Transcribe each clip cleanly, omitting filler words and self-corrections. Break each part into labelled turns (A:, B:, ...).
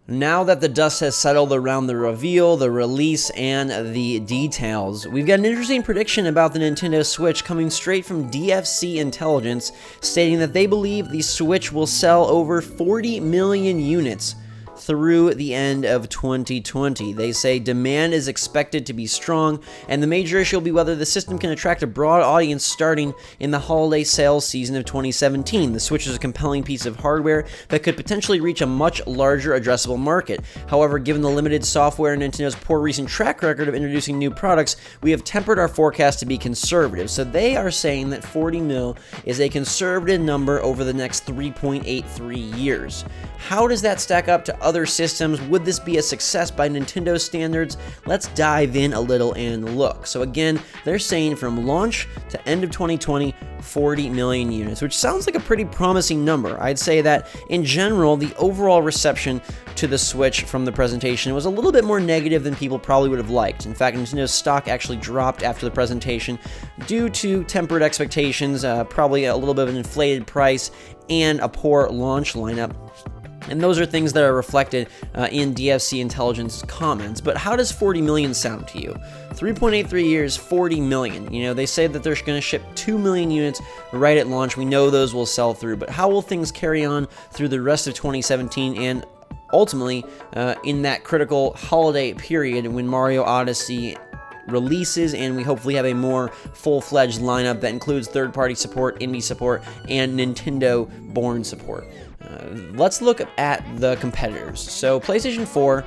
A: Now that the dust has settled around the reveal, the release, and the details, we've got an interesting prediction about the Nintendo Switch coming straight from DFC Intelligence, stating that they believe the Switch will sell over 40 million units through the end of 2020. They say demand is expected to be strong, and the major issue will be whether the system can attract a broad audience starting in the holiday sales season of 2017. The Switch is a compelling piece of hardware that could potentially reach a much larger addressable market. However, given the limited software and Nintendo's poor recent track record of introducing new products, we have tempered our forecast to be conservative. So they are saying that 40 mil is a conservative number over the next 3.83 years. How does that stack up to other systems? Would this be a success by Nintendo standards? Let's dive in a little and look. So again, they're saying from launch to end of 2020, 40 million units, which sounds like a pretty promising number. I'd say that in general, the overall reception to the Switch from the presentation was a little bit more negative than people probably would have liked. In fact, Nintendo's stock actually dropped after the presentation due to tempered expectations, probably a little bit of an inflated price, and a poor launch lineup. And those are things that are reflected in DFC Intelligence's comments. But how does 40 million sound to you? 3.83 years, 40 million. You know, they say that they're going to ship 2 million units right at launch. We know those will sell through. But how will things carry on through the rest of 2017 and ultimately in that critical holiday period when Mario Odyssey releases and we hopefully have a more full-fledged lineup that includes third-party support, indie support, and Nintendo-born support? Let's look at the competitors. So PlayStation 4,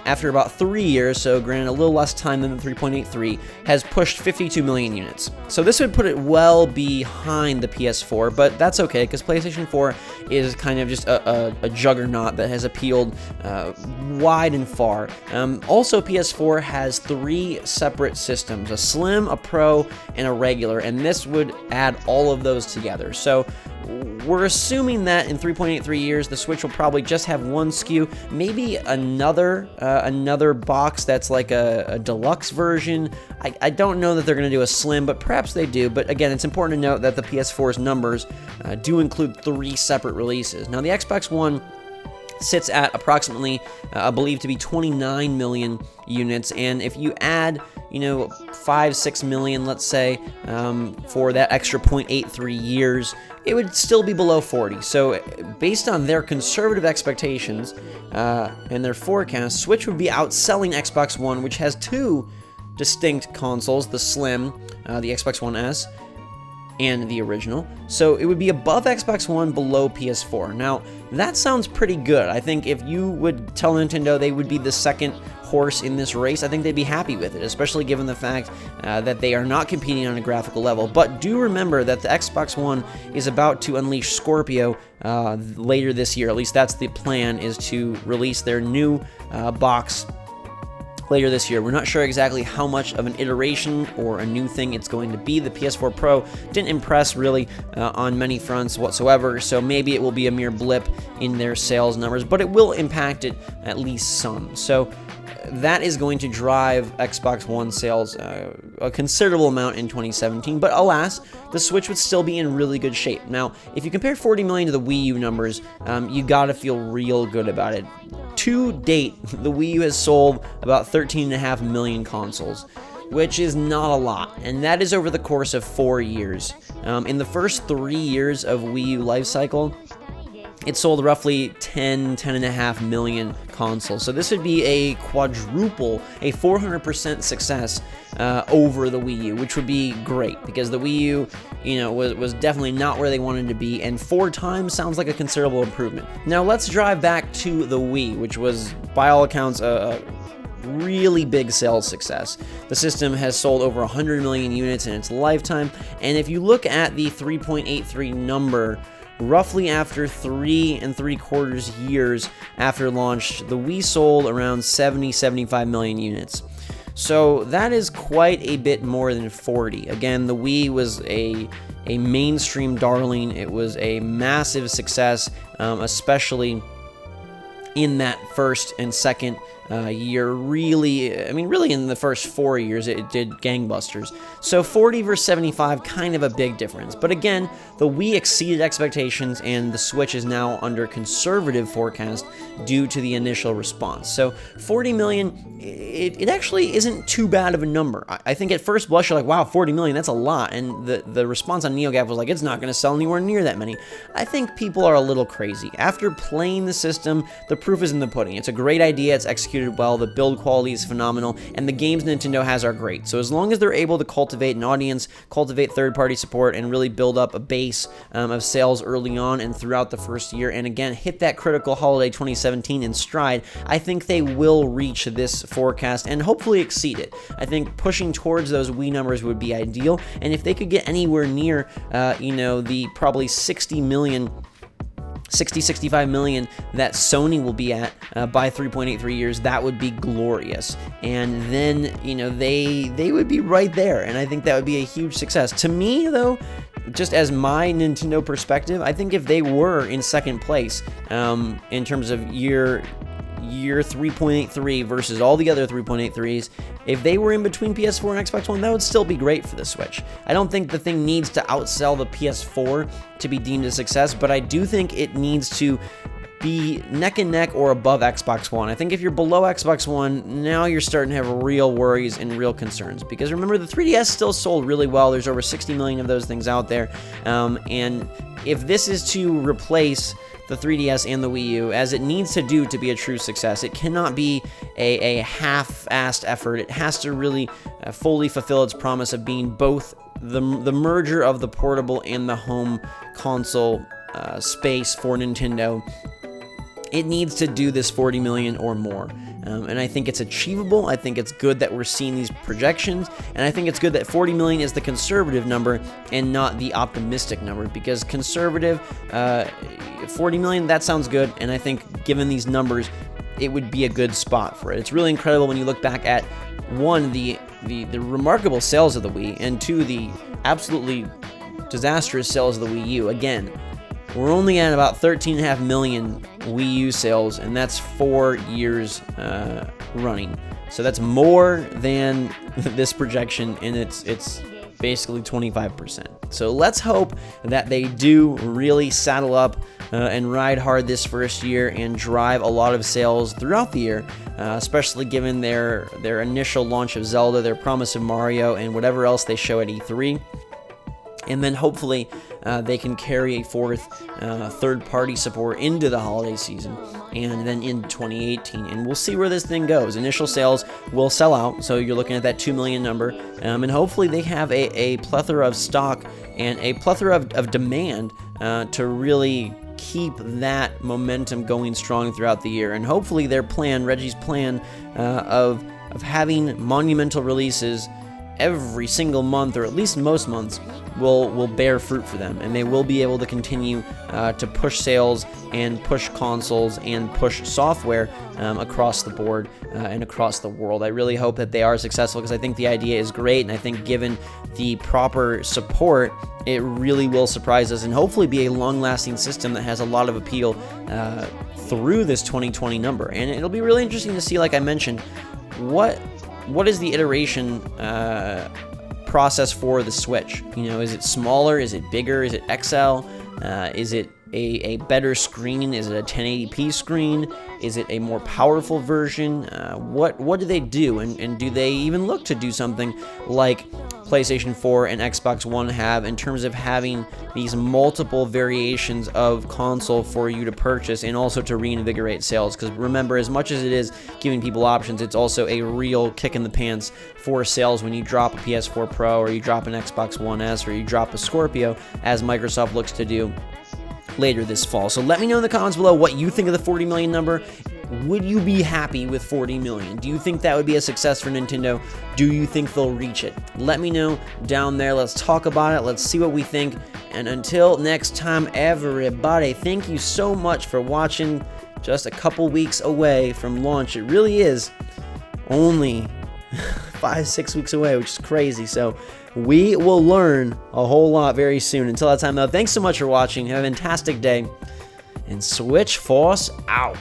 A: after about 3 years, so granted a little less time than the 3.83, has pushed 52 million units. So this would put it well behind the PS4, but that's okay because PlayStation 4 is kind of just a juggernaut that has appealed wide and far. Also, PS4 has 3 separate systems, a Slim, a Pro, and a regular, and this would add all of those together. So we're assuming that in 3.83 years, the Switch will probably just have one SKU, maybe another box that's like a deluxe version. I don't know that they're going to do a Slim, but perhaps they do. But again, it's important to note that the PS4's numbers do include 3 separate releases. Now, the Xbox One sits at approximately, believed to be 29 million units, and if you add 5-6 million, let's say, for that extra 0.83 years, it would still be below 40. So based on their conservative expectations and their forecast, Switch would be outselling Xbox One, which has 2 distinct consoles, the Slim, the Xbox One S, and the original. So it would be above Xbox One, below PS4. Now, that sounds pretty good. I think if you would tell Nintendo they would be the second horse in this race, I think they'd be happy with it, especially given the fact that they are not competing on a graphical level. But do remember that the Xbox One is about to unleash Scorpio later this year. At least that's the plan, is to release their new box later this year. We're not sure exactly how much of an iteration or a new thing it's going to be. The PS4 Pro didn't impress really on many fronts whatsoever, so maybe it will be a mere blip in their sales numbers, but it will impact it at least some. So that is going to drive Xbox One sales a considerable amount in 2017, but alas, the Switch would still be in really good shape. Now, if you compare 40 million to the Wii U numbers, you gotta feel real good about it. To date, the Wii U has sold about 13.5 million consoles, which is not a lot, and that is over the course of 4 years. In the first 3 years of Wii U life cycle, it sold roughly 10.5 million consoles. So this would be a quadruple, a 400% success over the Wii U, which would be great because the Wii U, was definitely not where they wanted to be, and 4 times sounds like a considerable improvement. Now let's drive back to the Wii, which was by all accounts a really big sales success. The system has sold over 100 million units in its lifetime, and if you look at the 3.83 number, roughly after 3 3/4 years after launch, the Wii sold around 75 million units. So that is quite a bit more than 40. Again, the Wii was a mainstream darling. It was a massive success, especially in that first and second year really in the first 4 years it did gangbusters. So 40 versus 75, kind of a big difference. But again, the Wii exceeded expectations, and the Switch is now under conservative forecast due to the initial response. So 40 million, it actually isn't too bad of a number. I think at first blush you're like, wow, 40 million, that's a lot. And the response on NeoGAF was like, it's not going to sell anywhere near that many. I think people are a little crazy. After playing the system, the proof is in the pudding. It's a great idea, it's executed well, the build quality is phenomenal, and the games Nintendo has are great. So as long as they're able to cultivate an audience, cultivate third-party support, and really build up a base of sales early on and throughout the first year, and again, hit that critical holiday 2017 in stride, I think they will reach this forecast and hopefully exceed it. I think pushing towards those Wii numbers would be ideal, and if they could get anywhere near, the probably 65 million that Sony will be at by 3.83 years, that would be glorious. And then, they would be right there, and I think that would be a huge success. To me, though, just as my Nintendo perspective, I think if they were in second place in terms of year 3.83 versus all the other 3.83s, if they were in between PS4 and Xbox One, that would still be great for the Switch. I don't think the thing needs to outsell the PS4 to be deemed a success, but I do think it needs to be neck and neck or above Xbox One. I think if you're below Xbox One, now you're starting to have real worries and real concerns, because remember, the 3DS still sold really well. There's over 60 million of those things out there, and if this is to replace the 3DS and the Wii U, as it needs to do to be a true success, it cannot be a half-assed effort. It has to really fully fulfill its promise of being both the merger of the portable and the home console space for Nintendo. It needs to do this 40 million or more. And I think it's achievable. I think it's good that we're seeing these projections, and I think it's good that 40 million is the conservative number and not the optimistic number, because conservative 40 million, that sounds good, and I think given these numbers, it would be a good spot for it. It's really incredible when you look back at, one, the remarkable sales of the Wii, and two, the absolutely disastrous sales of the Wii U. Again, we're only at about 13.5 million Wii U sales, and that's 4 years running. So that's more than this projection, and it's basically 25%. So let's hope that they do really saddle up and ride hard this first year and drive a lot of sales throughout the year, especially given their initial launch of Zelda, their promise of Mario, and whatever else they show at E3. And then hopefully they can carry forth third-party support into the holiday season and then in 2018. And we'll see where this thing goes. Initial sales will sell out, so you're looking at that 2 million number. And hopefully they have a plethora of stock and a plethora of demand to really keep that momentum going strong throughout the year. And hopefully their plan, Reggie's plan of having monumental releases every single month, or at least most months, will bear fruit for them, and they will be able to continue to push sales and push consoles and push software across the board and across the world. I really hope that they are successful, because I think the idea is great, and I think given the proper support, it really will surprise us and hopefully be a long-lasting system that has a lot of appeal through this 2020 number. And it'll be really interesting to see, like I mentioned, what is the iteration process for the Switch? Is it smaller? Is it bigger? Is it XL? Is it a better screen? Is it a 1080p screen? Is it a more powerful version? What do they do? And do they even look to do something like PlayStation 4 and Xbox One have, in terms of having these multiple variations of console for you to purchase and also to reinvigorate sales? Because remember, as much as it is giving people options, it's also a real kick in the pants for sales when you drop a PS4 Pro, or you drop an Xbox One S, or you drop a Scorpio, as Microsoft looks to do later this fall. So let me know in the comments below what you think of the 40 million number. Would you be happy with 40 million? Do you think that would be a success for Nintendo? Do you think they'll reach it? Let me know down there. Let's talk about it. Let's see what we think. And until next time, everybody, thank you so much for watching. Just a couple weeks away from launch. It really is only 5-6 weeks away, which is crazy. So we will learn a whole lot very soon. Until that time, though, thanks so much for watching. Have a fantastic day, and Switch Force out.